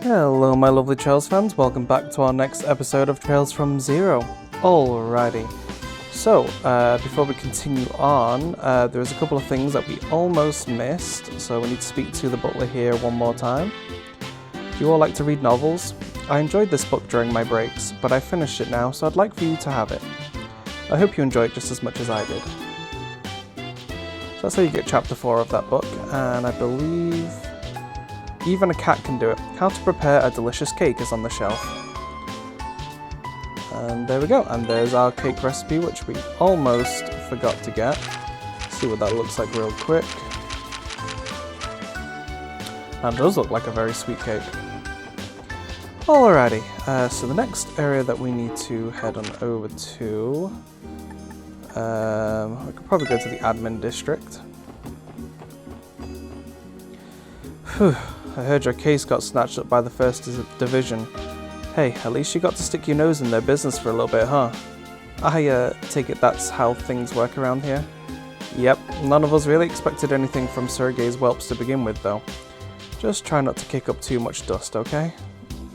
Hello my lovely Trails fans, welcome back to our next episode of Trails from Zero. Alrighty, so before we continue on, there's a couple of things that we almost missed, so we need to speak to the butler here one more time. Do you all like to read novels? I enjoyed this book during my breaks, but I finished it now, so I'd like for you to have it. I hope you enjoy it just as much as I did. So that's how you get chapter 4 of that book, and I believe even a cat can do it. How to prepare a delicious cake is on the shelf. And there we go, and there's our cake recipe, which we almost forgot to get. Let's see what that looks like real quick. That does look like a very sweet cake. Alrighty, so the next area that we need to head on over to, we could probably go to the admin district. Whew, I heard your case got snatched up by the 1st Division. Hey, at least you got to stick your nose in their business for a little bit, huh? I take it that's how things work around here? Yep, none of us really expected anything from Sergei's whelps to begin with, though. Just try not to kick up too much dust, okay?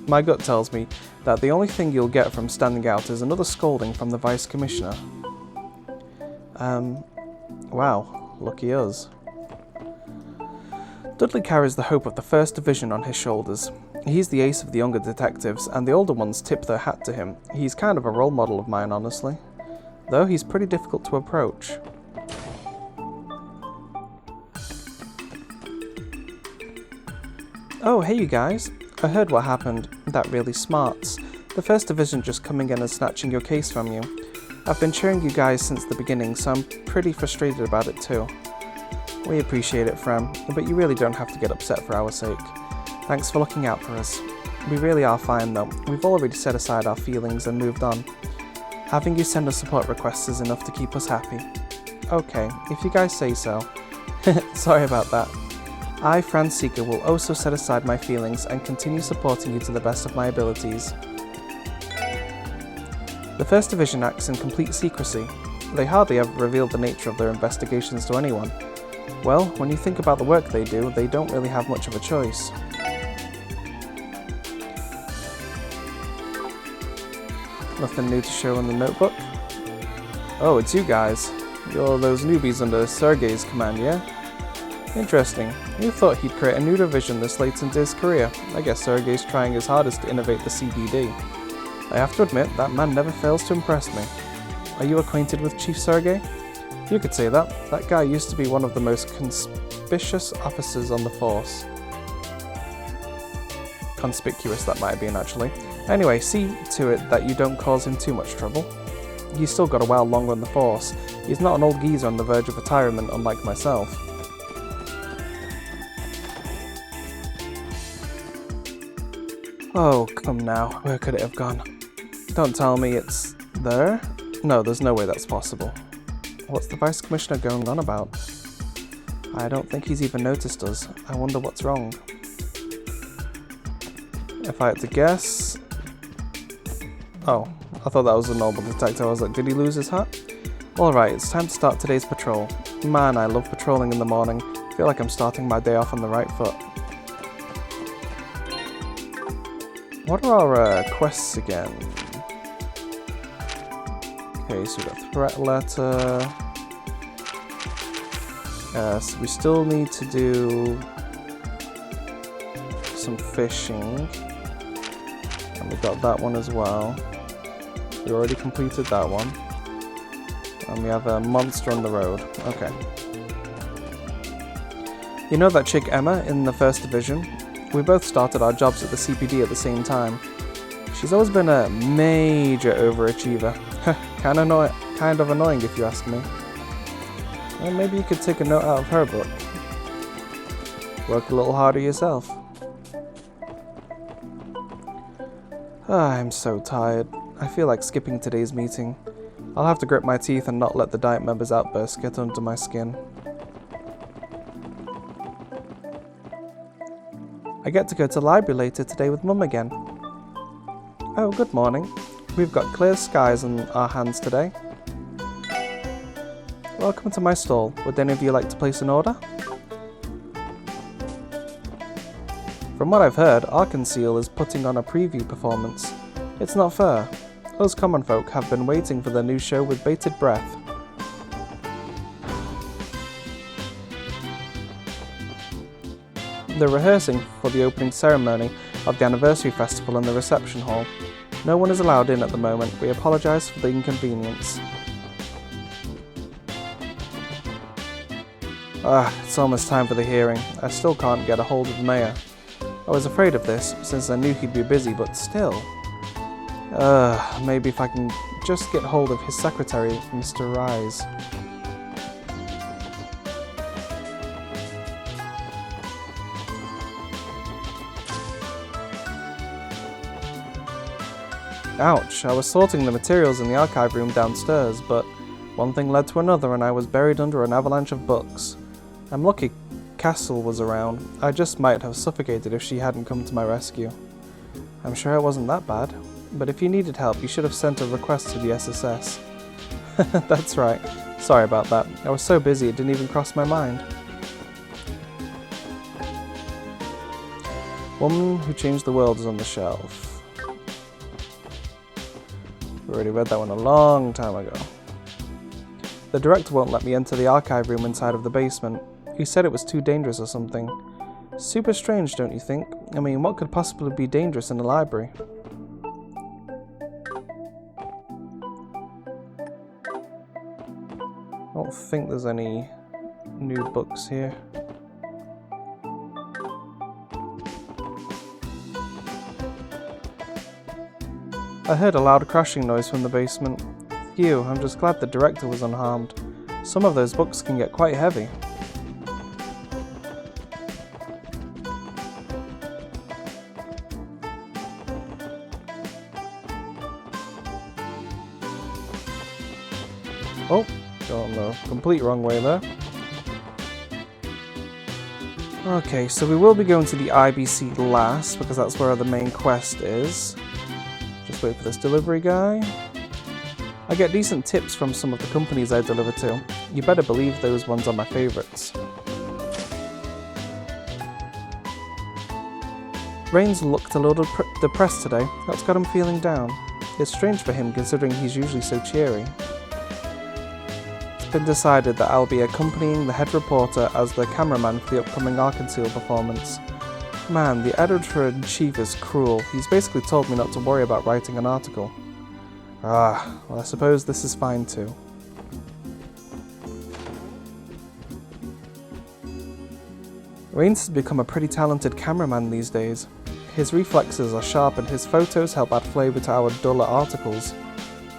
My gut tells me that the only thing you'll get from standing out is another scolding from the Vice Commissioner. Wow, lucky us. Dudley carries the hope of the 1st Division on his shoulders. He's the ace of the younger detectives, and the older ones tip their hat to him. He's kind of a role model of mine, honestly. Though he's pretty difficult to approach. Oh, hey you guys. I heard what happened. That really smarts. The 1st Division just coming in and snatching your case from you. I've been cheering you guys since the beginning, so I'm pretty frustrated about it too. We appreciate it, Fram, but you really don't have to get upset for our sake. Thanks for looking out for us. We really are fine though. We've already set aside our feelings and moved on. Having you send us support requests is enough to keep us happy. Okay, if you guys say so. Sorry about that. I, Francisca, will also set aside my feelings and continue supporting you to the best of my abilities. The 1st Division acts in complete secrecy. They hardly ever reveal the nature of their investigations to anyone. Well, when you think about the work they do, they don't really have much of a choice. Nothing new to show in the notebook? Oh, it's you guys. You're those newbies under Sergei's command, yeah? Interesting. Who thought he'd create a new division this late into his career? I guess Sergei's trying his hardest to innovate the CBD. I have to admit, that man never fails to impress me. Are you acquainted with Chief Sergei? You could say that. That guy used to be one of the most conspicuous officers on the force. Conspicuous, that might have been, actually. Anyway, see to it that you don't cause him too much trouble. He's still got a while longer on the force. He's not an old geezer on the verge of retirement, unlike myself. Oh, come now. Where could it have gone? Don't tell me it's there? No, there's no way that's possible. What's the Vice Commissioner going on about? I don't think he's even noticed us. I wonder what's wrong. If I had to guess... Oh, I thought that was a normal detective. I was like, did he lose his hat? Alright, it's time to start today's patrol. Man, I love patrolling in the morning. I feel like I'm starting my day off on the right foot. What are our quests again? Okay, so we got threat letter. So we still need to do some fishing. And we got that one as well. We already completed that one. And we have a monster on the road. Okay. You know that chick Emma in the 1st Division? We both started our jobs at the CPD at the same time. She's always been a major overachiever. kind of annoying if you ask me. Well, maybe you could take a note out of her book. Work a little harder yourself. I'm so tired. I feel like skipping today's meeting. I'll have to grit my teeth and not let the Diet members' outbursts get under my skin. I get to go to the library later today with Mum again. Oh, good morning. We've got clear skies on our hands today. Welcome to my stall. Would any of you like to place an order? From what I've heard, Arkanseel is putting on a preview performance. It's not fair. Us common folk have been waiting for the new show with bated breath. They're rehearsing for the opening ceremony of the anniversary festival in the reception hall. No one is allowed in at the moment. We apologise for the inconvenience. It's almost time for the hearing. I still can't get a hold of the mayor. I was afraid of this, since I knew he'd be busy, but still. Maybe if I can just get hold of his secretary, Mr. Rise. Ouch, I was sorting the materials in the archive room downstairs, but one thing led to another and I was buried under an avalanche of books. I'm lucky Castle was around. I just might have suffocated if she hadn't come to my rescue. I'm sure it wasn't that bad, but if you needed help, you should have sent a request to the SSS. That's right. Sorry about that. I was so busy it didn't even cross my mind. Woman Who Changed the World is on the shelf. We already read that one a long time ago. The director won't let me enter the archive room inside of the basement. He said it was too dangerous or something. Super strange, don't you think? I mean, what could possibly be dangerous in a library? I don't think there's any new books here. I heard a loud crashing noise from the basement. Phew, I'm just glad the director was unharmed. Some of those books can get quite heavy. Oh, going the complete wrong way there. Okay, so we will be going to the IBC last, because that's where the main quest is. Just wait for this delivery guy. I get decent tips from some of the companies I deliver to. You better believe those ones are my favourites. Rains looked a little depressed today. That's got him feeling down. It's strange for him considering he's usually so cheery. It's been decided that I'll be accompanying the head reporter as the cameraman for the upcoming Arkanseel performance. Man, the editor-in-chief is cruel. He's basically told me not to worry about writing an article. Well I suppose this is fine too. Rains has become a pretty talented cameraman these days. His reflexes are sharp and his photos help add flavour to our duller articles.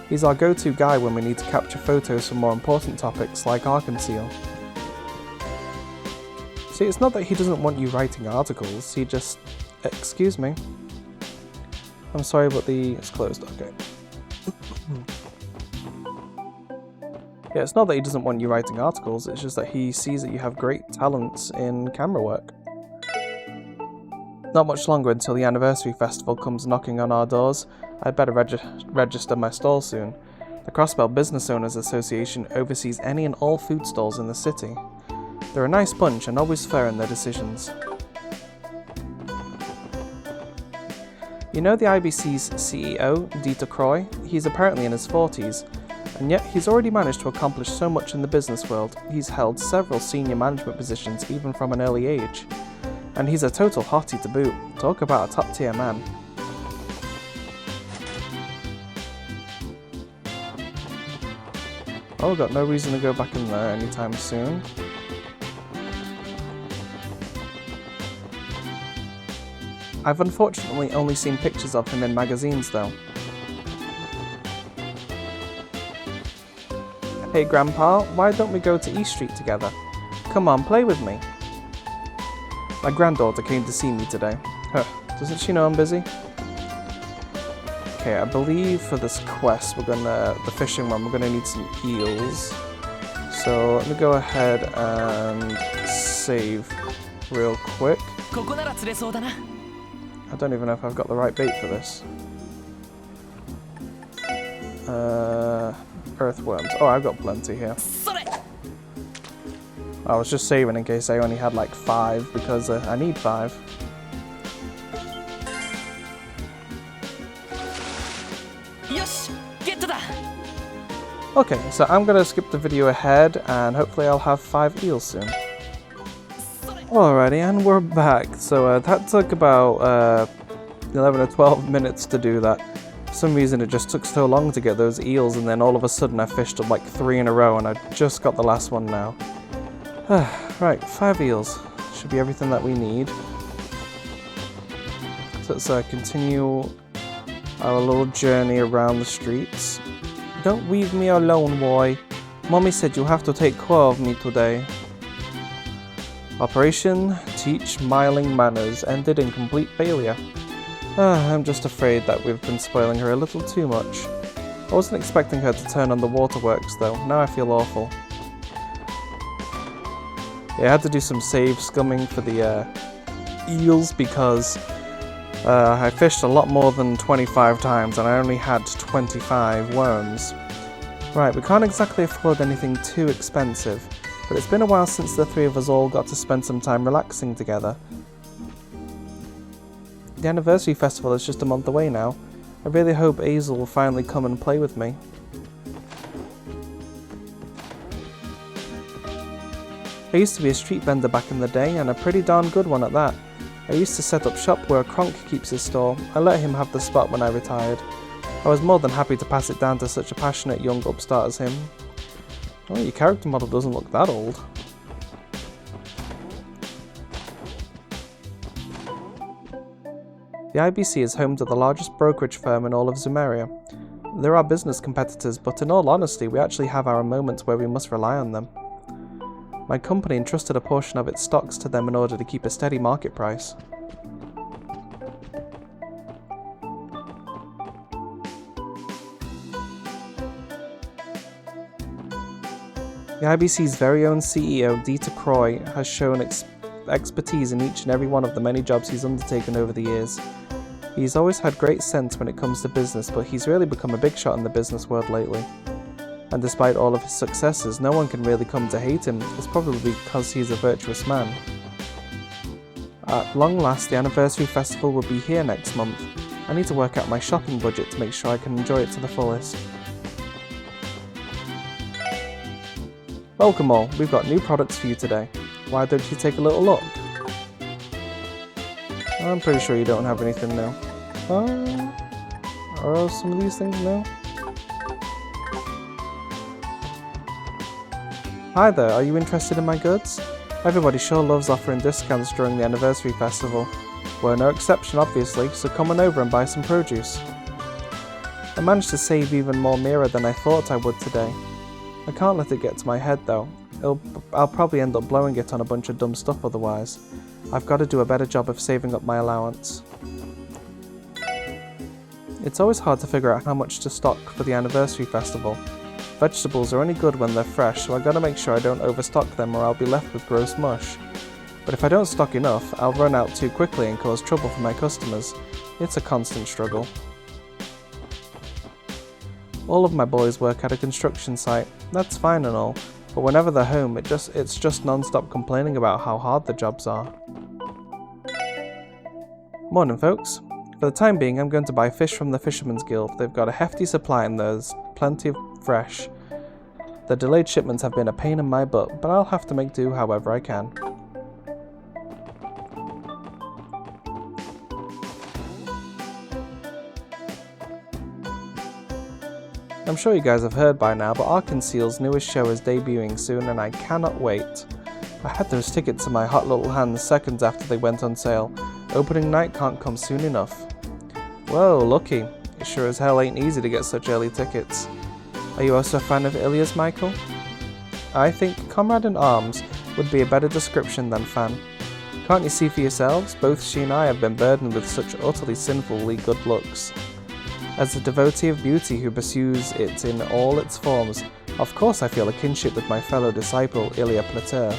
He's our go-to guy when we need to capture photos for more important topics like Arkanseel. See, it's not that he doesn't want you writing articles, he just... Excuse me. I'm sorry, but it's closed. Okay. Yeah, it's not that he doesn't want you writing articles, it's just that he sees that you have great talents in camera work. Not much longer until the anniversary festival comes knocking on our doors. I'd better register my stall soon. The Crossbell Business Owners Association oversees any and all food stalls in the city. They're a nice bunch and always fair in their decisions. You know the IBC's CEO, Dieter Croy? He's apparently in his 40s, and yet he's already managed to accomplish so much in the business world. He's held several senior management positions even from an early age. And he's a total hottie to boot. Talk about a top tier man. Oh, got no reason to go back in there anytime soon. I've unfortunately only seen pictures of him in magazines though. Hey Grandpa, why don't we go to East Street together? Come on, play with me. My granddaughter came to see me today. Doesn't she know I'm busy? Okay, I believe for this quest the fishing one, we're gonna need some eels. So let me go ahead and save real quick. I don't even know if I've got the right bait for this. Earthworms. Oh, I've got plenty here. I was just saving in case I only had like 5 because I need 5. Okay, so I'm gonna skip the video ahead and hopefully I'll have 5 eels soon. Alrighty, and we're back. So that took about 11 or 12 minutes to do that. For some reason it just took so long to get those eels, and then all of a sudden I fished up like 3 in a row and I just got the last one now. Right, 5 eels. Should be everything that we need. So let's continue our little journey around the streets. Don't leave me alone, boy. Mommy said you'll have to take care of me today. Operation Teach Miling Manners ended in complete failure. I'm just afraid that we've been spoiling her a little too much. I wasn't expecting her to turn on the waterworks though, now I feel awful. Yeah, I had to do some save scumming for the eels because I fished a lot more than 25 times and I only had 25 worms. Right, we can't exactly afford anything too expensive, but it's been a while since the 3 of us all got to spend some time relaxing together. The anniversary festival is just a month away now. I really hope Azel will finally come and play with me. I used to be a street vendor back in the day, and a pretty darn good one at that. I used to set up shop where Kronk keeps his store. I let him have the spot when I retired. I was more than happy to pass it down to such a passionate young upstart as him. Oh, your character model doesn't look that old. The IBC is home to the largest brokerage firm in all of Zumeria. They're our business competitors, but in all honesty, we actually have our moments where we must rely on them. My company entrusted a portion of its stocks to them in order to keep a steady market price. The IBC's very own CEO, Dieter Croy, has shown expertise in each and every one of the many jobs he's undertaken over the years. He's always had great sense when it comes to business, but he's really become a big shot in the business world lately. And despite all of his successes, no one can really come to hate him. It's probably because he's a virtuous man. At long last, the anniversary festival will be here next month. I need to work out my shopping budget to make sure I can enjoy it to the fullest. Welcome all, we've got new products for you today. Why don't you take a little look? I'm pretty sure you don't have anything new. Are some of these things new? Hi there, are you interested in my goods? Everybody sure loves offering discounts during the anniversary festival. We're no exception obviously, so come on over and buy some produce. I managed to save even more Mira than I thought I would today. I can't let it get to my head though. I'll probably end up blowing it on a bunch of dumb stuff otherwise. I've got to do a better job of saving up my allowance. It's always hard to figure out how much to stock for the anniversary festival. Vegetables are only good when they're fresh, so I gotta make sure I don't overstock them or I'll be left with gross mush. But if I don't stock enough, I'll run out too quickly and cause trouble for my customers. It's a constant struggle. All of my boys work at a construction site. That's fine and all, but whenever they're home, it's just non-stop complaining about how hard the jobs are. Morning folks. For the time being, I'm going to buy fish from the Fisherman's Guild. They've got a hefty supply and there's plenty of fresh. The delayed shipments have been a pain in my butt, but I'll have to make do however I can. I'm sure you guys have heard by now, but Arkansas's newest show is debuting soon and I cannot wait. I had those tickets in my hot little hands seconds after they went on sale. Opening night can't come soon enough. Whoa, lucky. It sure as hell ain't easy to get such early tickets. Are you also a fan of Ilya's, Michael? I think Comrade in Arms would be a better description than fan. Can't you see for yourselves? Both she and I have been burdened with such utterly sinfully good looks. As a devotee of beauty who pursues it in all its forms, of course I feel a kinship with my fellow disciple, Ilya Plater.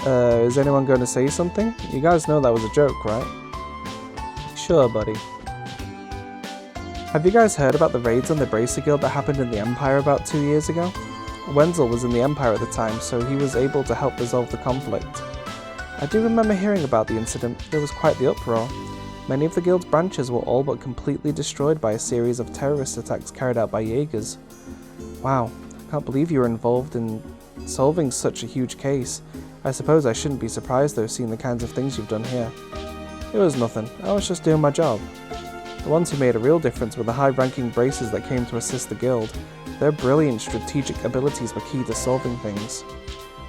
Is anyone going to say something? You guys know that was a joke, right? Sure, buddy. Have you guys heard about the raids on the Bracer Guild that happened in the Empire about 2 years ago? Wenzel was in the Empire at the time, so he was able to help resolve the conflict. I do remember hearing about the incident. There was quite the uproar. Many of the guild's branches were all but completely destroyed by a series of terrorist attacks carried out by Jaegers. Wow, I can't believe you were involved in solving such a huge case. I suppose I shouldn't be surprised though, seeing the kinds of things you've done here. It was nothing, I was just doing my job. The ones who made a real difference were the high-ranking braces that came to assist the guild. Their brilliant strategic abilities were key to solving things.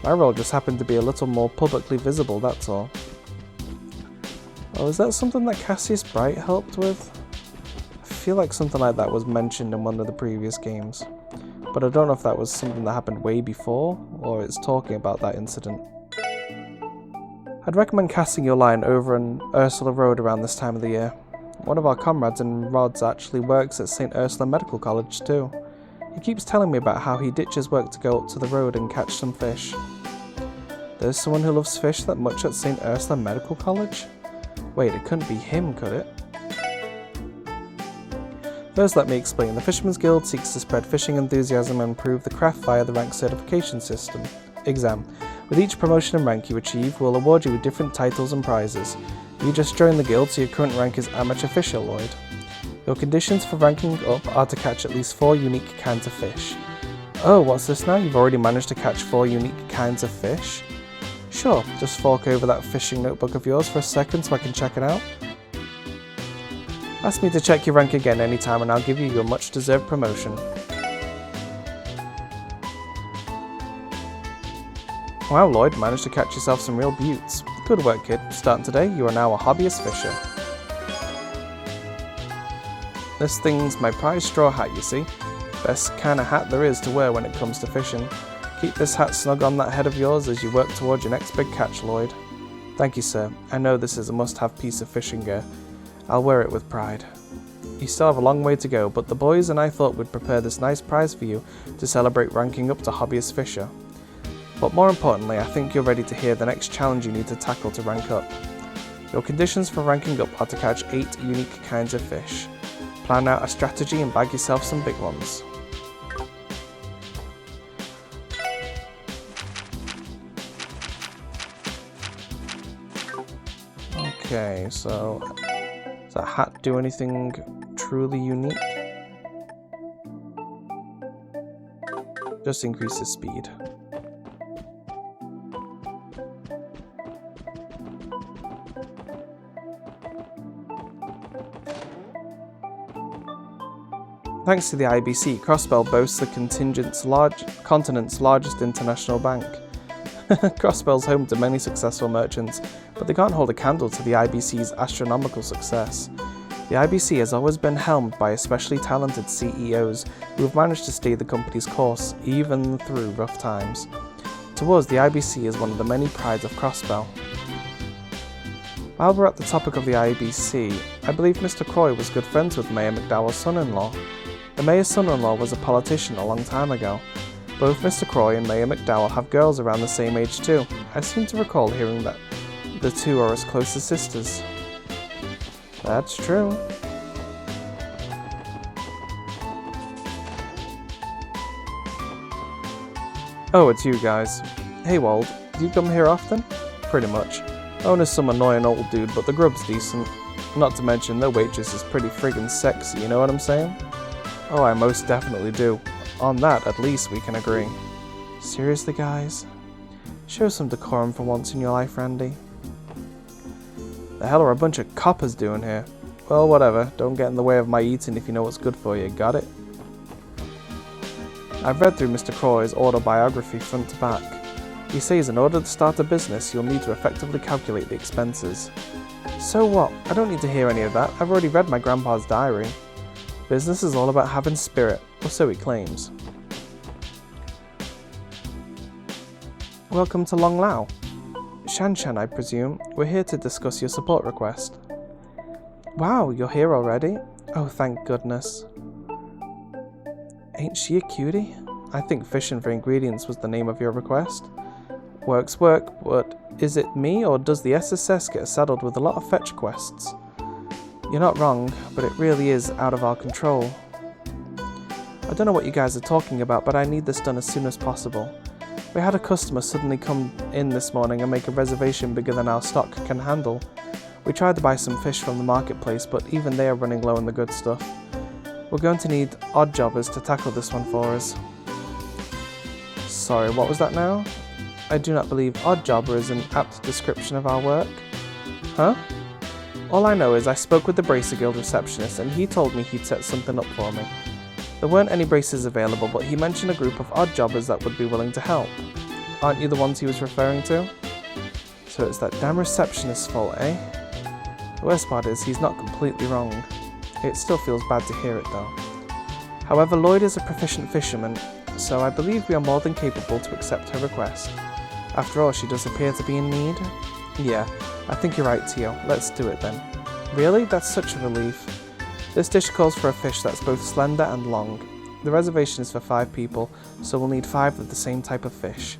My role just happened to be a little more publicly visible, that's all. Oh, is that something that Cassius Bright helped with? I feel like something like that was mentioned in one of the previous games. But I don't know if that was something that happened way before, or it's talking about that incident. I'd recommend casting your line over on Ursula Road around this time of the year. One of our comrades in Rods actually works at St. Ursula Medical College too. He keeps telling me about how he ditches work to go up to the road and catch some fish. There's someone who loves fish that much at St. Ursula Medical College? Wait, it couldn't be him, could it? First, let me explain. The Fisherman's Guild seeks to spread fishing enthusiasm and improve the craft via the rank certification system exam. With each promotion and rank you achieve, we'll award you with different titles and prizes. You just joined the guild, so your current rank is Amateur Fisher Lloyd. Your conditions for ranking up are to catch at least 4 unique kinds of fish. Oh, what's this now? You've already managed to catch 4 unique kinds of fish? Sure, just fork over that fishing notebook of yours for a second so I can check it out. Ask me to check your rank again anytime and I'll give you your much deserved promotion. Wow, Lloyd, managed to catch yourself some real beauts. Good work, kid. Starting today, you are now a hobbyist fisher. This thing's my prized straw hat, you see. Best kind of hat there is to wear when it comes to fishing. Keep this hat snug on that head of yours as you work towards your next big catch, Lloyd. Thank you, sir. I know this is a must-have piece of fishing gear. I'll wear it with pride. You still have a long way to go, but the boys and I thought we'd prepare this nice prize for you to celebrate ranking up to hobbyist fisher. But more importantly, I think you're ready to hear the next challenge you need to tackle to rank up. Your conditions for ranking up are to catch 8 unique kinds of fish. Plan out a strategy and bag yourself some big ones. Okay, so does that hat do anything truly unique? Just increases speed. Thanks to the IBC, Crossbell boasts the continent's largest international bank. Crossbell's home to many successful merchants, but they can't hold a candle to the IBC's astronomical success. The IBC has always been helmed by especially talented CEOs who have managed to stay the company's course even through rough times. To us, the IBC is one of the many prides of Crossbell. While we're at the topic of the IBC, I believe Mr. Croy was good friends with Mayor McDowell's son-in-law. The mayor's son-in-law was a politician a long time ago. Both Mr. Croy and Mayor McDowell have girls around the same age too. I seem to recall hearing that the two are as close as sisters. That's true. Oh, it's you guys. Hey Wald, do you come here often? Pretty much. Owner's some annoying old dude, but the grub's decent. Not to mention, the waitress is pretty friggin' sexy, you know what I'm saying? Oh, I most definitely do. On that, at least we can agree. Seriously, guys? Show some decorum for once in your life, Randy. The hell are a bunch of coppers doing here? Well, whatever. Don't get in the way of my eating if you know what's good for you, got it? I've read through Mr. Croy's autobiography front to back. He says in order to start a business, you'll need to effectively calculate the expenses. So what? I don't need to hear any of that. I've already read my grandpa's diary. Business is all about having spirit, or so he claims. Welcome to Long Lao. Shan, I presume. We're here to discuss your support request. Wow, you're here already? Oh, thank goodness. Ain't she a cutie? I think fishing for ingredients was the name of your request. Work's work, but is it me, or does the SSS get saddled with a lot of fetch quests? You're not wrong, but it really is out of our control. I don't know what you guys are talking about, but I need this done as soon as possible. We had a customer suddenly come in this morning and make a reservation bigger than our stock can handle. We tried to buy some fish from the marketplace, but even they are running low on the good stuff. We're going to need odd jobbers to tackle this one for us. Sorry, what was that now? I do not believe odd jobber is an apt description of our work. Huh? All I know is I spoke with the Bracer Guild receptionist and he told me he'd set something up for me. There weren't any braces available, but he mentioned a group of odd jobbers that would be willing to help. Aren't you the ones he was referring to? So it's that damn receptionist's fault, eh? The worst part is he's not completely wrong. It still feels bad to hear it though. However, Lloyd is a proficient fisherman, so I believe we are more than capable to accept her request. After all, she does appear to be in need. Yeah, I think you're right, Tio. Let's do it then. Really? That's such a relief. This dish calls for a fish that's both slender and long. The reservation is for 5 people, so we'll need 5 of the same type of fish.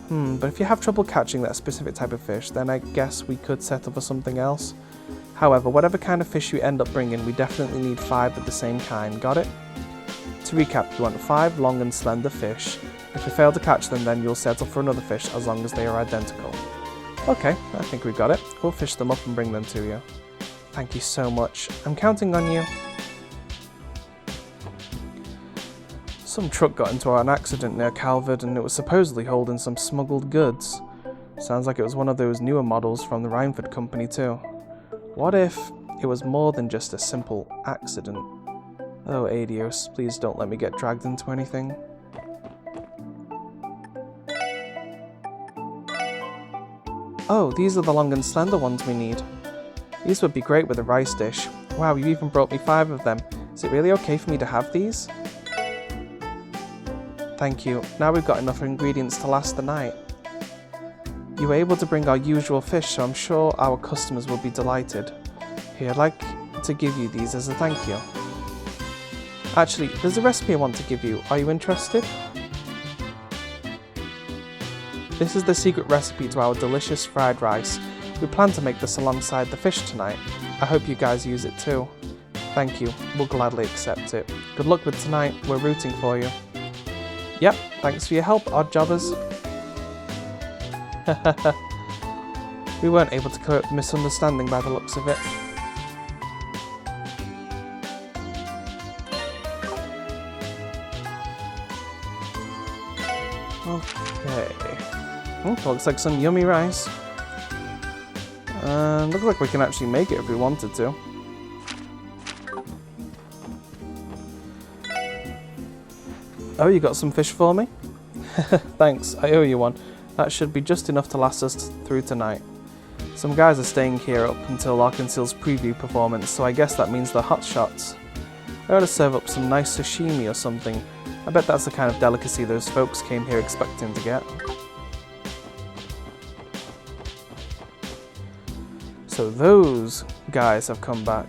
But if you have trouble catching that specific type of fish, then I guess we could settle for something else. However, whatever kind of fish you end up bringing, we definitely need 5 of the same kind, got it? To recap, you want 5 long and slender fish. If you fail to catch them, then you'll settle for another fish as long as they are identical. Okay, I think we got it. We'll fish them up and bring them to you. Thank you so much. I'm counting on you. Some truck got into an accident near Calvert and it was supposedly holding some smuggled goods. Sounds like it was one of those newer models from the Rhineford company too. What if it was more than just a simple accident? Oh, adios, please don't let me get dragged into anything. Oh, these are the long and slender ones we need. These would be great with a rice dish. Wow, you even brought me 5 of them. Is it really okay for me to have these? Thank you. Now we've got enough ingredients to last the night. You were able to bring our usual fish, so I'm sure our customers will be delighted. Here, I'd like to give you these as a thank you. Actually, there's a recipe I want to give you. Are you interested? This is the secret recipe to our delicious fried rice. We plan to make this alongside the fish tonight. I hope you guys use it too. Thank you. We'll gladly accept it. Good luck with tonight. We're rooting for you. Yep, thanks for your help, odd jobbers. We weren't able to clear up the misunderstanding by the looks of it. Okay. Looks like some yummy rice. Looks like we can actually make it if we wanted to. Oh, you got some fish for me? Thanks, I owe you one. That should be just enough to last us through tonight. Some guys are staying here up until Arkansas's preview performance, so I guess that means they're hot shots. I ought to serve up some nice sashimi or something. I bet that's the kind of delicacy those folks came here expecting to get. So those guys have come back.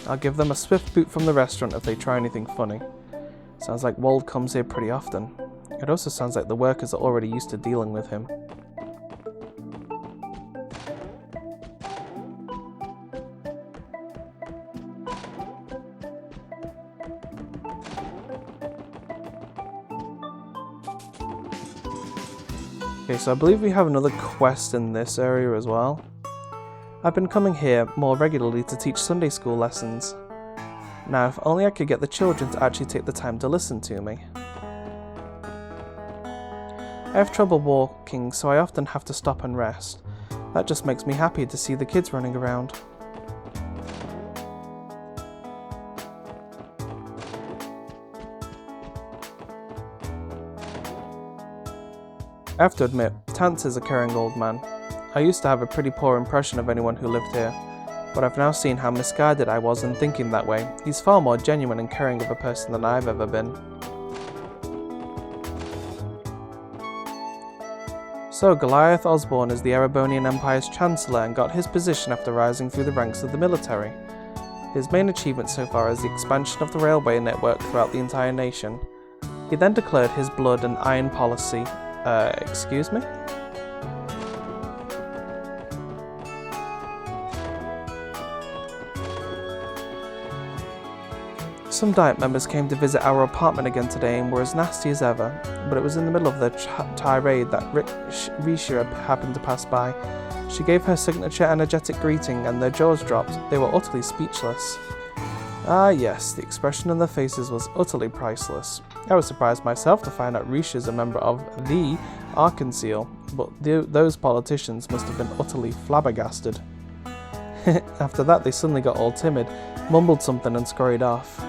I'll give them a swift boot from the restaurant if they try anything funny. Sounds like Wald comes here pretty often. It also sounds like the workers are already used to dealing with him. Okay, so I believe we have another quest in this area as well. I've been coming here more regularly to teach Sunday school lessons. Now, if only I could get the children to actually take the time to listen to me. I have trouble walking, so I often have to stop and rest. That just makes me happy to see the kids running around. I have to admit, Tance is a caring old man. I used to have a pretty poor impression of anyone who lived here, but I've now seen how misguided I was in thinking that way. He's far more genuine and caring of a person than I've ever been. So Goliath Osborne is the Erebonian Empire's Chancellor and got his position after rising through the ranks of the military. His main achievement so far is the expansion of the railway network throughout the entire nation. He then declared his blood and iron policy. Excuse me? Some Diet members came to visit our apartment again today and were as nasty as ever, but it was in the middle of their tirade that Risha happened to pass by. She gave her signature energetic greeting and their jaws dropped. They were utterly speechless. Ah yes, the expression on their faces was utterly priceless. I was surprised myself to find out Risha is a member of the Arkansas, but those politicians must have been utterly flabbergasted. After that they suddenly got all timid, mumbled something and scurried off.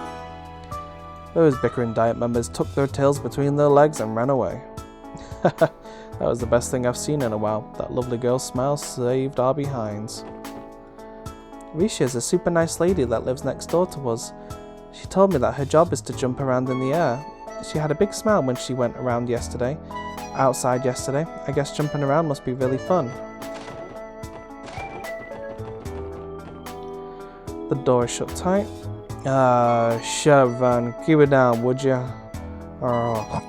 Those bickering Diet members took their tails between their legs and ran away. That was the best thing I've seen in a while. That lovely girl's smile saved our behinds. Risha is a super nice lady that lives next door to us. She told me that her job is to jump around in the air. She had a big smile when she went outside yesterday. I guess jumping around must be really fun. The door is shut tight. Shut up, Van. Keep it down, would ya? Oh.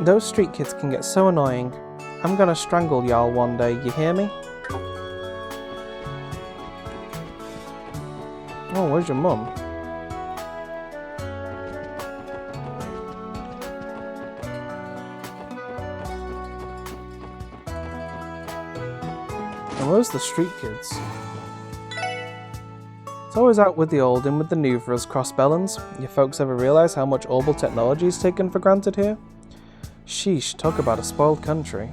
Those street kids can get so annoying. I'm gonna strangle y'all one day, you hear me? Oh, where's your mum? And where's the street kids? It's always out with the old, in with the new for us crossbellums. You folks ever realise how much Orbal technology is taken for granted here? Sheesh, talk about a spoiled country.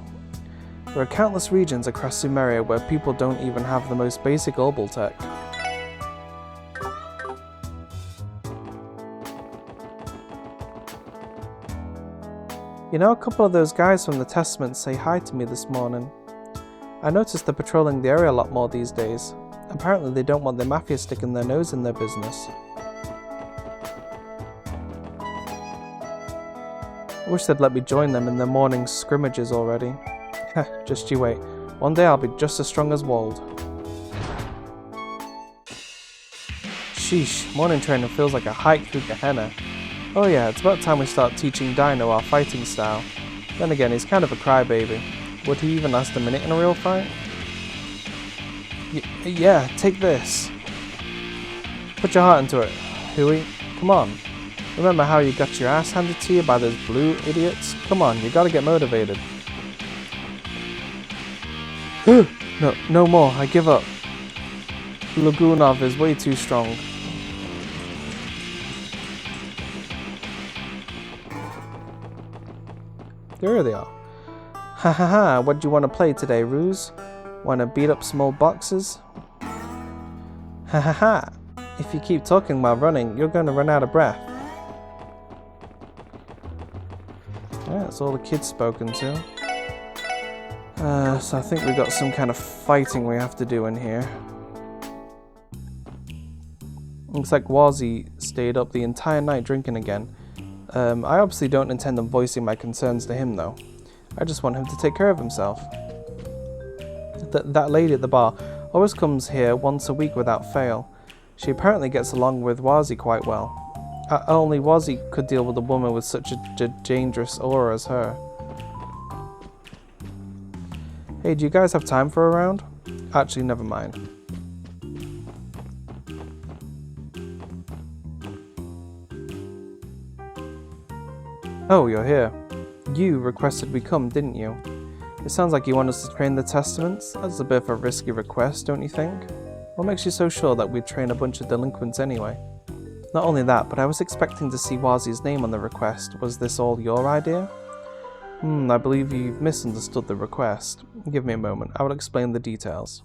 There are countless regions across Sumeria where people don't even have the most basic Orbal tech. You know, a couple of those guys from the Testament say hi to me this morning. I noticed they're patrolling the area a lot more these days. Apparently they don't want the Mafia sticking their nose in their business. I wish they'd let me join them in their morning scrimmages already. Just you wait. One day I'll be just as strong as Wald. Sheesh, morning training feels like a hike through Gehenna. Oh yeah, it's about time we start teaching Dino our fighting style. Then again, he's kind of a crybaby. Would he even last a minute in a real fight? Yeah, take this. Put your heart into it, Huey. Come on. Remember how you got your ass handed to you by those blue idiots? Come on, you gotta get motivated. No more, I give up. Lagunov is way too strong. There they are. Ha ha ha, what do you want to play today, Ruse? Want to beat up some old boxes? Ha ha ha, if you keep talking while running, you're going to run out of breath. Yeah, that's all the kids spoken to. So I think we've got some kind of fighting we have to do in here. Looks like Warzy stayed up the entire night drinking again. I obviously don't intend on voicing my concerns to him though. I just want him to take care of himself. That lady at the bar always comes here once a week without fail. She apparently gets along with Warzy quite well. Only Warzy could deal with a woman with such a dangerous aura as her. Hey, do you guys have time for a round? Actually, never mind. Oh, you're here. You requested we come, didn't you? It sounds like you want us to train the Testaments. That's a bit of a risky request, don't you think? What makes you so sure that we'd train a bunch of delinquents anyway? Not only that, but I was expecting to see Warzy's name on the request. Was this all your idea? I believe you've misunderstood the request. Give me a moment, I will explain the details.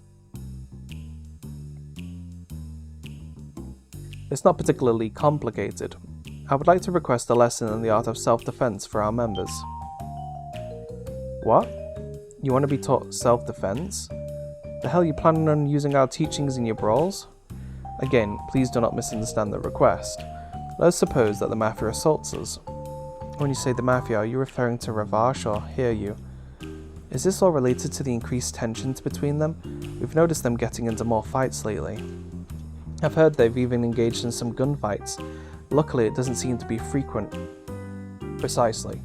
It's not particularly complicated. I would like to request a lesson in the art of self-defense for our members. What? You want to be taught self-defense? The hell are you planning on using our teachings in your brawls? Again, please do not misunderstand the request. Let us suppose that the Mafia assaults us. When you say the Mafia, are you referring to Ravash or Hiryu? Is this all related to the increased tensions between them? We've noticed them getting into more fights lately. I've heard they've even engaged in some gunfights. Luckily, it doesn't seem to be frequent. Precisely.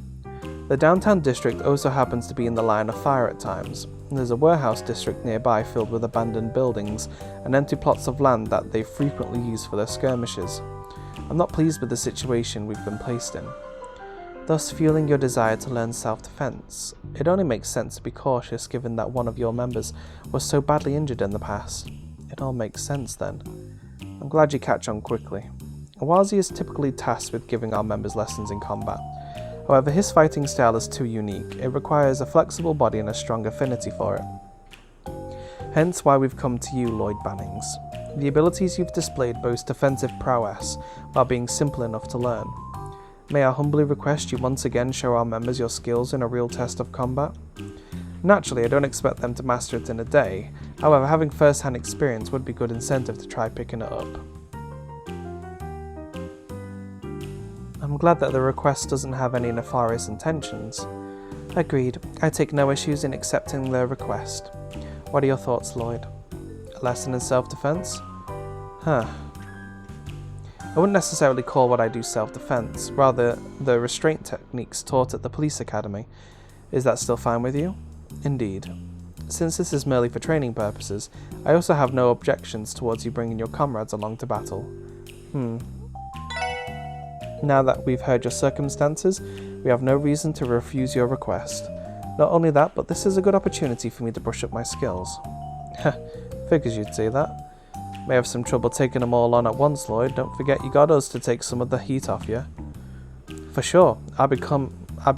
The downtown district also happens to be in the line of fire at times. There's a warehouse district nearby filled with abandoned buildings and empty plots of land that they frequently use for their skirmishes. I'm not pleased with the situation we've been placed in, thus fueling your desire to learn self-defense. It only makes sense to be cautious given that one of your members was so badly injured in the past. It all makes sense then. I'm glad you catch on quickly. Awazi is typically tasked with giving our members lessons in combat. However, his fighting style is too unique. It requires a flexible body and a strong affinity for it. Hence why we've come to you, Lloyd Bannings. The abilities you've displayed boast defensive prowess while being simple enough to learn. May I humbly request you once again show our members your skills in a real test of combat? Naturally, I don't expect them to master it in a day. However, having first-hand experience would be good incentive to try picking it up. I'm glad that the request doesn't have any nefarious intentions. Agreed. I take no issues in accepting the request. What are your thoughts, Lloyd? A lesson in self-defense? Huh. I wouldn't necessarily call what I do self-defense, rather the restraint techniques taught at the police academy. Is that still fine with you? Indeed. Since this is merely for training purposes, I also have no objections towards you bringing your comrades along to battle. Now that we've heard your circumstances, we have no reason to refuse your request. Not only that, but this is a good opportunity for me to brush up my skills. Figures you'd say that. May have some trouble taking them all on at once, Lloyd. Don't forget you got us to take some of the heat off you. For sure. I'll be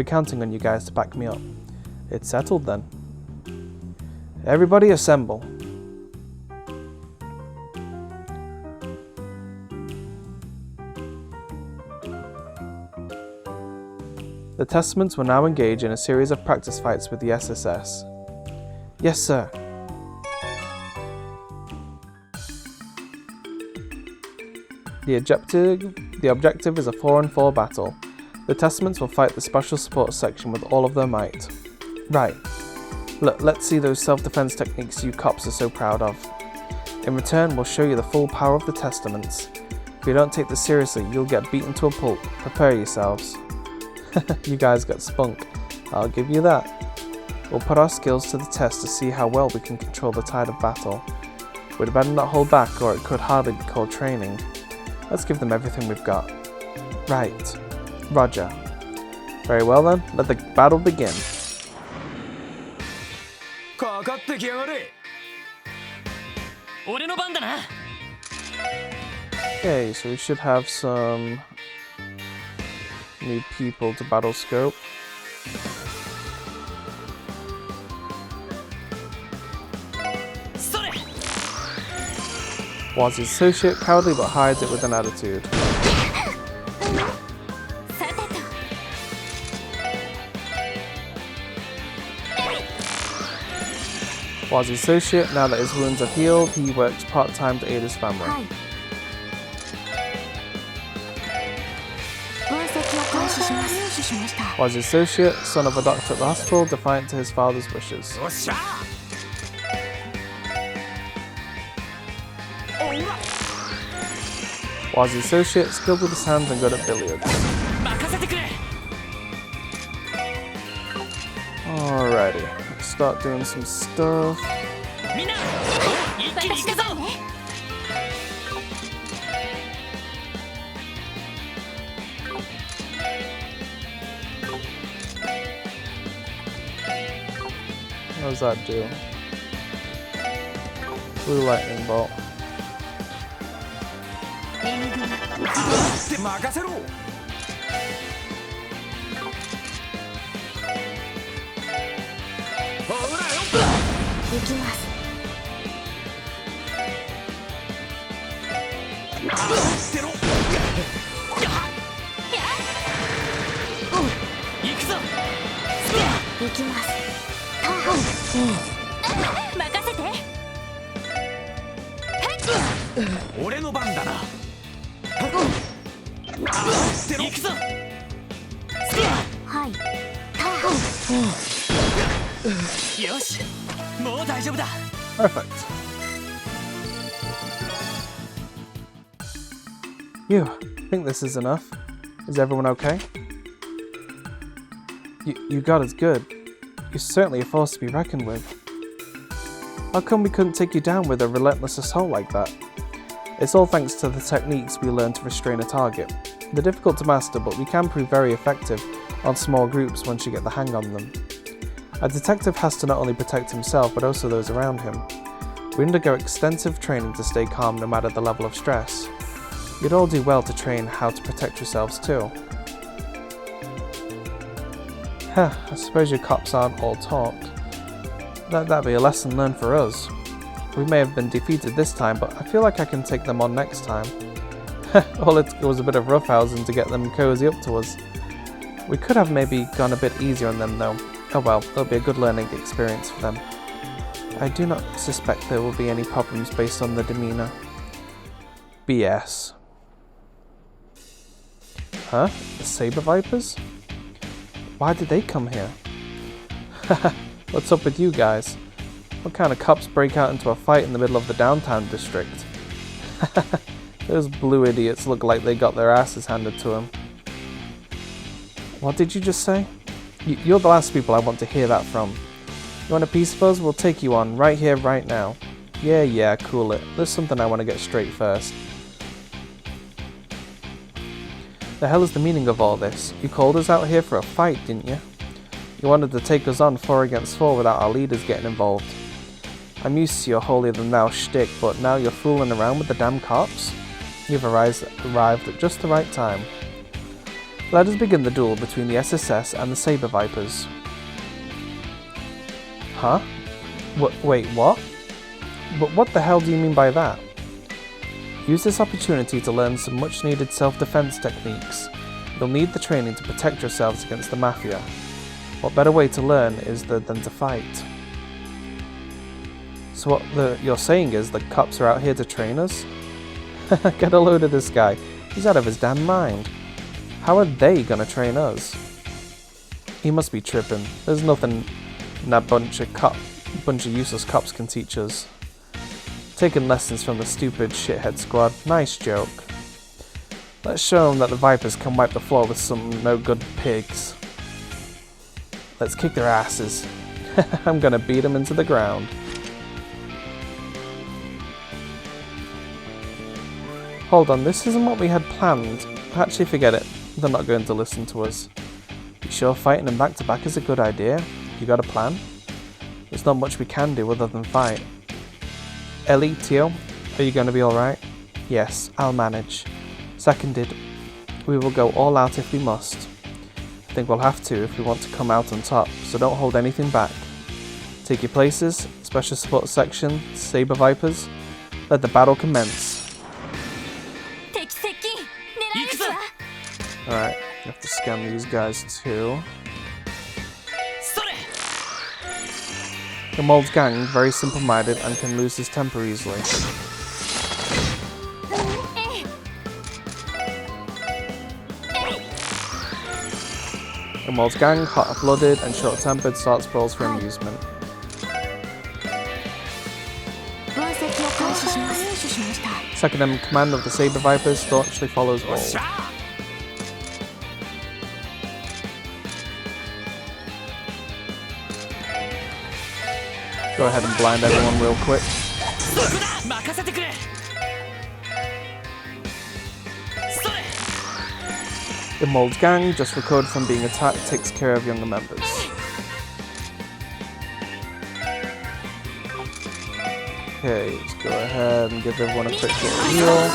counting on you guys to back me up. It's settled then. Everybody assemble. The Testaments will now engage in a series of practice fights with the SSS. Yes, sir. The objective is a 4-on-4 battle. The Testaments will fight the Special Support section with all of their might. Right. Let's see those self-defense techniques you cops are so proud of. In return, we'll show you the full power of the Testaments. If you don't take this seriously, you'll get beaten to a pulp. Prepare yourselves. You guys got spunk. I'll give you that. We'll put our skills to the test to see how well we can control the tide of battle. We'd better not hold back or it could hardly be called training. Let's give them everything we've got. Right. Roger. Very well then, let the battle begin. Okay, so we should have some new people to battle scope. Was his associate cowardly but hides it with an attitude. Was his associate, now that his wounds have healed, he works part-time to aid his family. Was his associate, son of a doctor at the hospital, defiant to his father's wishes. Was his associate, skilled with his hands and good at billiards. Alrighty, let's start doing some stuff. What does that do? Blue lightning bolt. Perfect. You think this is enough? Is everyone okay? You got us good. You're certainly a force to be reckoned with. How come we couldn't take you down with a relentless assault like that? It's all thanks to the techniques we learned to restrain a target. They're difficult to master, but we can prove very effective on small groups once you get the hang on them. A detective has to not only protect himself, but also those around him. We undergo extensive training to stay calm no matter the level of stress. You'd all do well to train how to protect yourselves too. I suppose your cops aren't all talk. That'd be a lesson learned for us. We may have been defeated this time, but I feel like I can take them on next time. All it was a bit of roughhousing to get them cozy up to us. We could have maybe gone a bit easier on them though. Oh well, it'll be a good learning experience for them. I do not suspect there will be any problems based on the demeanor. BS. Huh? The Saber Vipers? Why did they come here? What's up with you guys? What kind of cops break out into a fight in the middle of the downtown district? Those blue idiots look like they got their asses handed to them. What did you just say? You're the last people I want to hear that from. You want a piece of us? We'll take you on, right here, right now. Yeah, cool it. There's something I want to get straight first. The hell is the meaning of all this? You called us out here for a fight, didn't you? You wanted to take us on 4 against 4 without our leaders getting involved. I'm used to your holier-than-thou shtick, but now you're fooling around with the damn cops? You've arrived at just the right time. Let us begin the duel between the SSS and the Saber Vipers. Huh? Wait, what? But what the hell do you mean by that? Use this opportunity to learn some much-needed self-defense techniques. You'll need the training to protect yourselves against the Mafia. What better way to learn is than to fight? So what you're saying is the cops are out here to train us? Get a load of this guy. He's out of his damn mind. How are they gonna train us? He must be tripping. There's nothing that bunch of useless cops can teach us. Taking lessons from the stupid shithead squad. Nice joke. Let's show them that the Vipers can wipe the floor with some no-good pigs. Let's kick their asses. I'm gonna beat them into the ground. Hold on, this isn't what we had planned. Actually, forget it. They're not going to listen to us. You sure fighting them back to back is a good idea? You got a plan? There's not much we can do other than fight. Ellie, Tio, are you going to be alright? Yes, I'll manage. Seconded. We will go all out if we must. I think we'll have to if we want to come out on top, so don't hold anything back. Take your places, Special Support Section, Saber Vipers. Let the battle commence. Alright, you have to scan these guys too. The Mold's gang, very simple-minded and can lose his temper easily. The Mold's gang, hot-blooded and short-tempered, starts brawls for amusement. Second in command of the Saber Vipers staunchly follows all. Go ahead and blind everyone real quick. The Mold gang, just recovered from being attacked, takes care of younger members. Okay, let's go ahead and give everyone a quick little heal.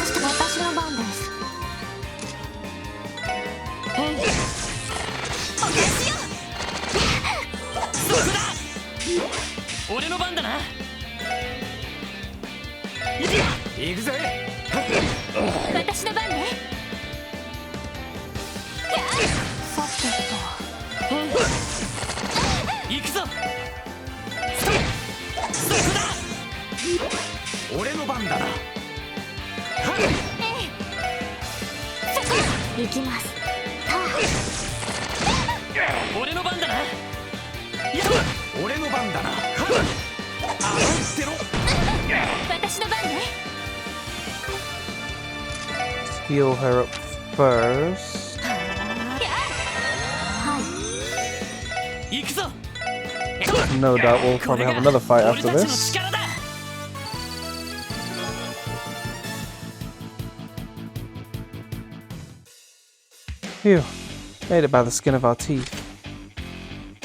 Heal her up first. No doubt we'll probably have another fight after this. Phew, made it by the skin of our teeth.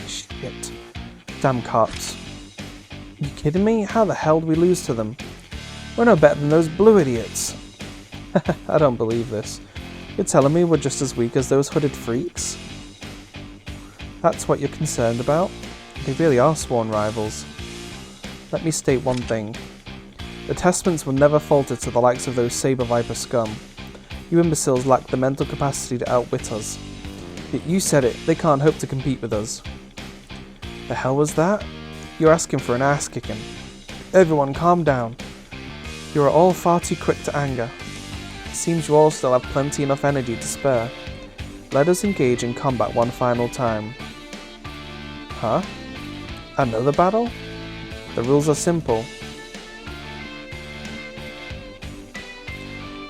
Shit. Damn cops. You kidding me? How the hell did we lose to them? We're no better than those blue idiots. I don't believe this. You're telling me we're just as weak as those hooded freaks? That's what you're concerned about? They really are sworn rivals. Let me state one thing. The Testaments will never falter to the likes of those Saber Viper scum. You imbeciles lack the mental capacity to outwit us. Yet you said it, they can't hope to compete with us. The hell was that? You're asking for an ass kicking. Everyone calm down. You are all far too quick to anger. It seems you all still have plenty enough energy to spare. Let us engage in combat one final time. Huh? Another battle? The rules are simple.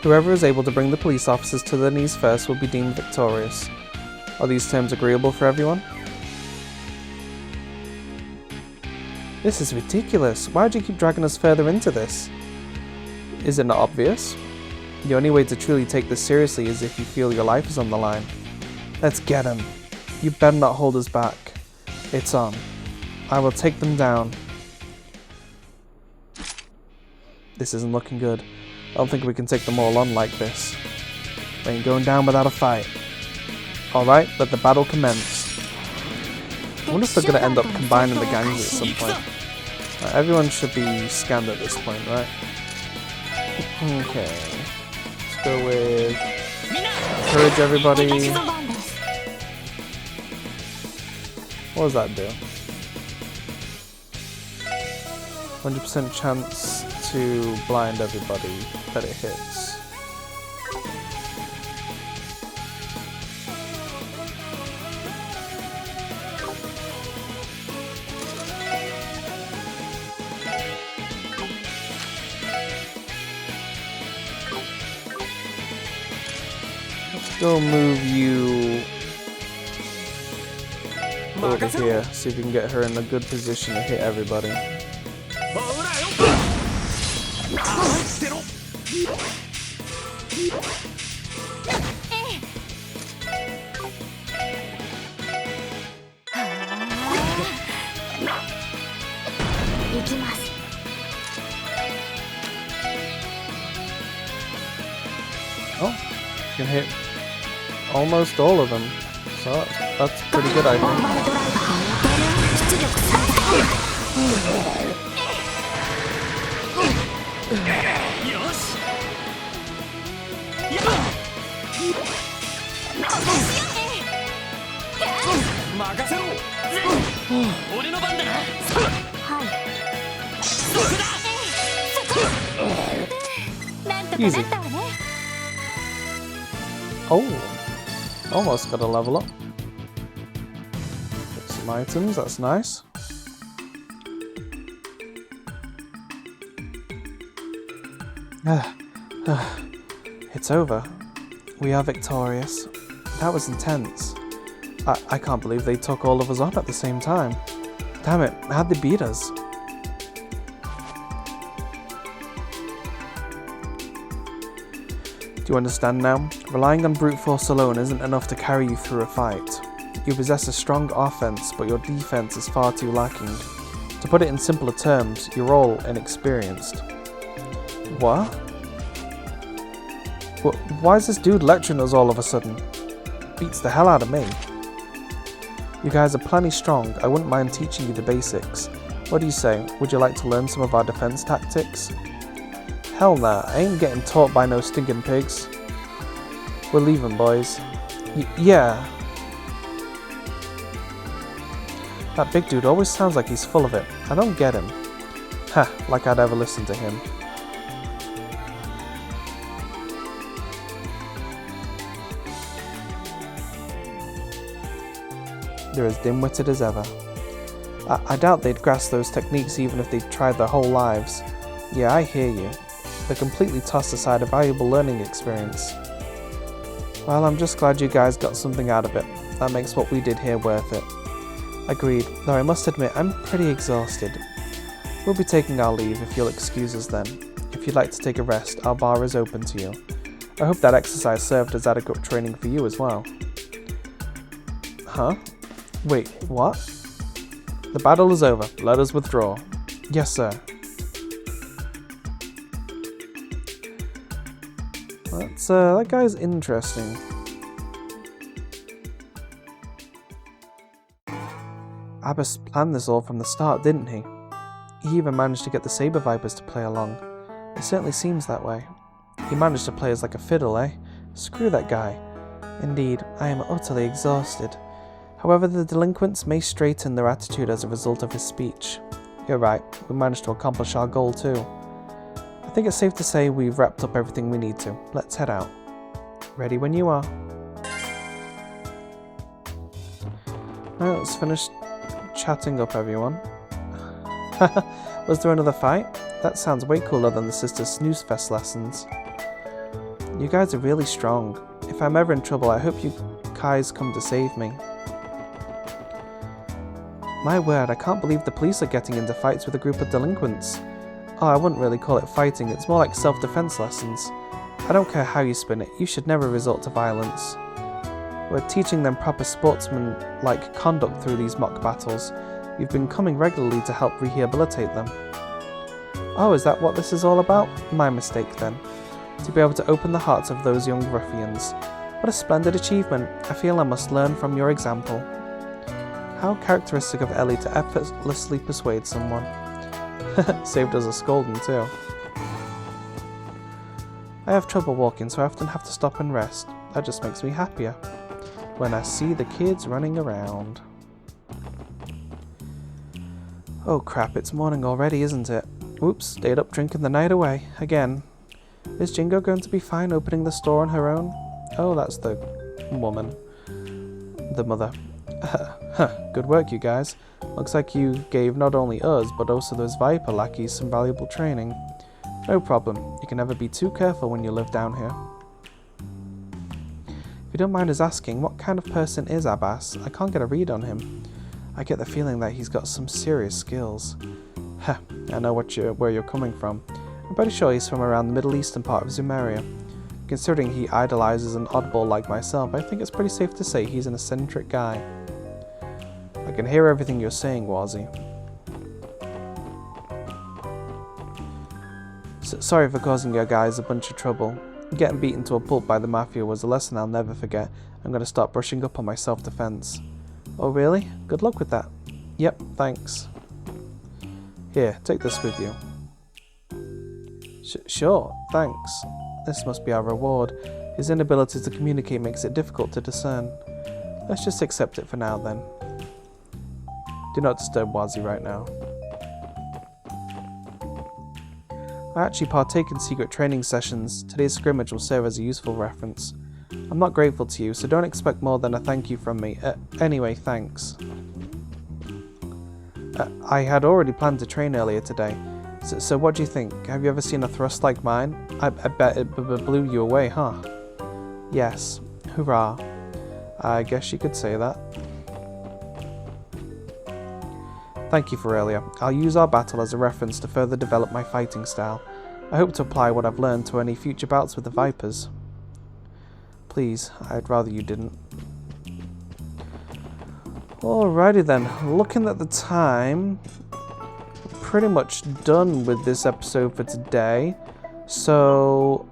Whoever is able to bring the police officers to their knees first will be deemed victorious. Are these terms agreeable for everyone? This is ridiculous. Why do you keep dragging us further into this? Is it not obvious? The only way to truly take this seriously is if you feel your life is on the line. Let's get him. You better not hold us back. It's on. I will take them down. This isn't looking good. I don't think we can take them all on like this. We ain't going down without a fight. Alright, let the battle commence. I wonder if they're going to end up combining the gangs at some point. Right, everyone should be scanned at this point, right? Okay. Let's go with... encourage everybody. What does that do? 100% chance to blind everybody that it hits. Let's go move you over here, see if we can get her in a good position to hit everybody. Oh, you can hit almost all of them, so that's pretty good, I think. Easy. Oh, almost got a level up. Get some items, that's nice. It's over. We are victorious. That was intense. I can't believe they took all of us on at the same time. Damn it, how'd they beat us? Do you understand now? Relying on brute force alone isn't enough to carry you through a fight. You possess a strong offense, but your defense is far too lacking. To put it in simpler terms, you're all inexperienced. What? Why is this dude lecturing us all of a sudden? Beats the hell out of me. You guys are plenty strong. I wouldn't mind teaching you the basics. What do you say? Would you like to learn some of our defense tactics? Hell nah, I ain't getting taught by no stinking pigs. We're leaving, boys. Yeah. That big dude always sounds like he's full of it. I don't get him. Ha, like I'd ever listen to him. They're as dim-witted as ever. I doubt they'd grasp those techniques even if they'd tried their whole lives. Yeah, I hear you. They completely tossed aside a valuable learning experience. Well, I'm just glad you guys got something out of it. That makes what we did here worth it. Agreed, though I must admit I'm pretty exhausted. We'll be taking our leave if you'll excuse us then. If you'd like to take a rest, our bar is open to you. I hope that exercise served as adequate training for you as well. Huh? Wait, what? The battle is over. Let us withdraw. Yes, sir. That guy's interesting. Abbas planned this all from the start, didn't he? He even managed to get the Saber Vipers to play along. It certainly seems that way. He managed to play us like a fiddle, eh? Screw that guy. Indeed, I am utterly exhausted. However, the delinquents may straighten their attitude as a result of his speech. You're right, we managed to accomplish our goal too. I think it's safe to say we've wrapped up everything we need to. Let's head out. Ready when you are. Now let's finish chatting up everyone. Was there another fight? That sounds way cooler than the Sisters Snooze Fest lessons. You guys are really strong. If I'm ever in trouble, I hope you guys come to save me. My word, I can't believe the police are getting into fights with a group of delinquents. Oh, I wouldn't really call it fighting, it's more like self-defense lessons. I don't care how you spin it, you should never resort to violence. We're teaching them proper sportsman-like conduct through these mock battles. We've been coming regularly to help rehabilitate them. Oh, is that what this is all about? My mistake then. To be able to open the hearts of those young ruffians. What a splendid achievement. I feel I must learn from your example. How characteristic of Ellie to effortlessly persuade someone. Saved us a scolding too. I have trouble walking, so I often have to stop and rest. That just makes me happier. When I see the kids running around. Oh crap, it's morning already, isn't it? Oops, stayed up drinking the night away. Again. Is Jingo going to be fine opening the store on her own? Oh, that's the woman. The mother. Good work, you guys. Looks like you gave not only us, but also those Viper lackeys some valuable training. No problem. You can never be too careful when you live down here. If you don't mind us asking, what kind of person is Abbas? I can't get a read on him. I get the feeling that he's got some serious skills. I know where you're coming from. I'm pretty sure he's from around the Middle Eastern part of Zumeria. Considering he idolizes an oddball like myself, I think it's pretty safe to say he's an eccentric guy. I can hear everything you're saying, Wazi. Sorry for causing you guys a bunch of trouble. Getting beaten to a pulp by the Mafia was a lesson I'll never forget. I'm going to start brushing up on my self-defense. Oh really? Good luck with that. Yep, thanks. Here, take this with you. Sure, thanks. This must be our reward. His inability to communicate makes it difficult to discern. Let's just accept it for now then. Do not disturb Wazi right now. I actually partake in secret training sessions. Today's scrimmage will serve as a useful reference. I'm not grateful to you, so don't expect more than a thank you from me. Anyway, thanks. I had already planned to train earlier today. So what do you think? Have you ever seen a thrust like mine? I bet it blew you away, huh? Yes. Hurrah. I guess you could say that. Thank you for earlier. I'll use our battle as a reference to further develop my fighting style. I hope to apply what I've learned to any future bouts with the Vipers. Please, I'd rather you didn't. Alrighty then, looking at the time, pretty much done with this episode for today. So,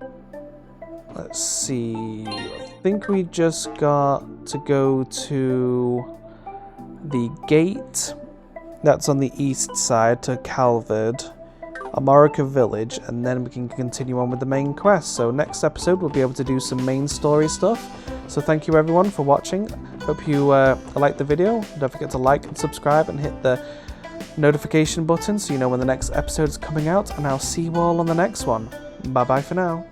let's see, I think we just got to go to the gate that's on the east side to Calvard, Amorica Village, and then we can continue on with the main quest. So next episode we'll be able to do some main story stuff. So thank you everyone for watching. Hope you liked the video. Don't forget to like and subscribe and hit the notification button so you know when the next episode is coming out, and I'll see you all on the next one. Bye bye for now.